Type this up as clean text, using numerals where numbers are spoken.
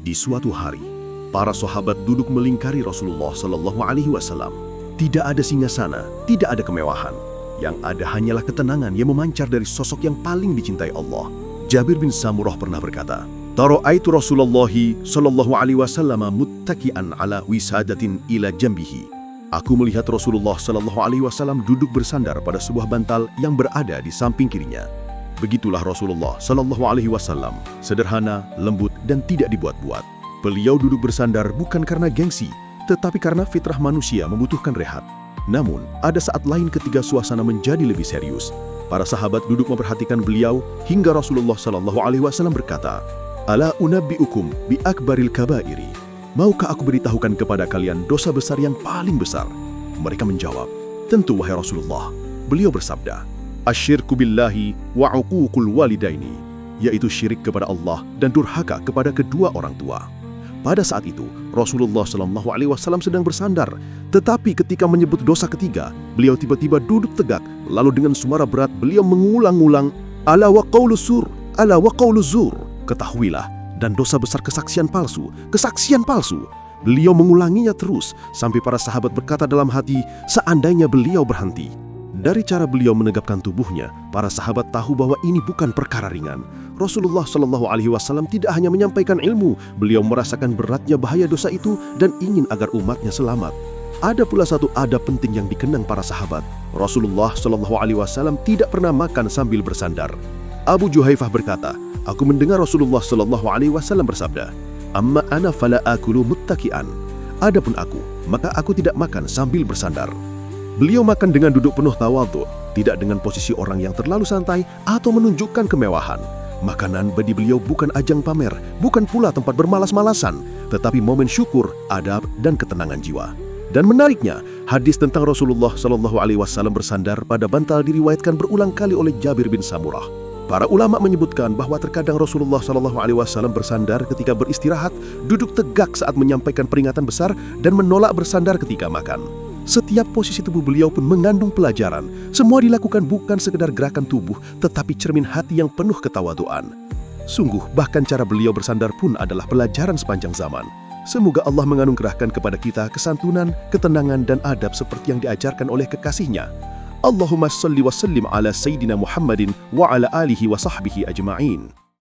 Di suatu hari, para sahabat duduk melingkari Rasulullah Shallallahu Alaihi Wasallam. Tidak ada singgasana, tidak ada kemewahan. Yang ada hanyalah ketenangan yang memancar dari sosok yang paling dicintai Allah. Jabir bin Samurah pernah berkata, "Tara'aitu Rasulullah Shallallahu Alaihi Wasallam muttaki'an ala wisadatin ila jambihi." Aku melihat Rasulullah Shallallahu Alaihi Wasallam duduk bersandar pada sebuah bantal yang berada di samping kirinya. Begitulah Rasulullah Shallallahu Alaihi Wasallam, sederhana, lembut, dan tidak dibuat-buat. Beliau duduk bersandar bukan karena gengsi, tetapi karena fitrah manusia membutuhkan rehat. Namun, ada saat lain ketika suasana menjadi lebih serius. Para sahabat duduk memperhatikan beliau hingga Rasulullah Shallallahu Alaihi Wasallam berkata, "Ala unabbi'ukum bi akbaril kabairi." Maukah aku beritahukan kepada kalian dosa besar yang paling besar? Mereka menjawab, "Tentu wahai Rasulullah." Beliau bersabda, "Asyirku billahi wa uququl walidaini," yaitu syirik kepada Allah dan durhaka kepada kedua orang tua. Pada saat itu, Rasulullah Shallallahu Alaihi Wasallam sedang bersandar, tetapi ketika menyebut dosa ketiga, beliau tiba-tiba duduk tegak, lalu dengan suara berat beliau mengulang-ulang, "Ala wa qaulu zur, ala wa qaulu zur." Ketahuilah, dan dosa besar kesaksian palsu, kesaksian palsu. Beliau mengulanginya terus, sampai para sahabat berkata dalam hati, seandainya beliau berhenti. Dari cara beliau menegapkan tubuhnya, para sahabat tahu bahwa ini bukan perkara ringan. Rasulullah Shallallahu Alaihi Wasallam tidak hanya menyampaikan ilmu, beliau merasakan beratnya bahaya dosa itu dan ingin agar umatnya selamat. Ada pula satu adab penting yang dikenang para sahabat. Rasulullah Shallallahu Alaihi Wasallam tidak pernah makan sambil bersandar. Abu Juhaifah berkata, "Aku mendengar Rasulullah Shallallahu Alaihi Wasallam bersabda, Amma ana fala akulu muttaki'an. Adapun aku, maka aku tidak makan sambil bersandar." Beliau makan dengan duduk penuh tawadhu, tidak dengan posisi orang yang terlalu santai atau menunjukkan kemewahan. Makanan bagi beliau bukan ajang pamer, bukan pula tempat bermalas-malasan, tetapi momen syukur, adab, dan ketenangan jiwa. Dan menariknya, hadis tentang Rasulullah Shallallahu Alaihi Wasallam bersandar pada bantal diriwayatkan berulang kali oleh Jabir bin Samurah. Para ulama menyebutkan bahwa terkadang Rasulullah Shallallahu Alaihi Wasallam bersandar ketika beristirahat, duduk tegak saat menyampaikan peringatan besar, dan menolak bersandar ketika makan. Setiap posisi tubuh beliau pun mengandung pelajaran. Semua dilakukan bukan sekedar gerakan tubuh, tetapi cermin hati yang penuh ketawaduan. Sungguh, bahkan cara beliau bersandar pun adalah pelajaran sepanjang zaman. Semoga Allah menganugerahkan kepada kita kesantunan, ketenangan, dan adab seperti yang diajarkan oleh kekasihnya. Allahumma salli wa sallim ala Sayyidina Muhammadin wa ala alihi wa sahbihi ajma'in.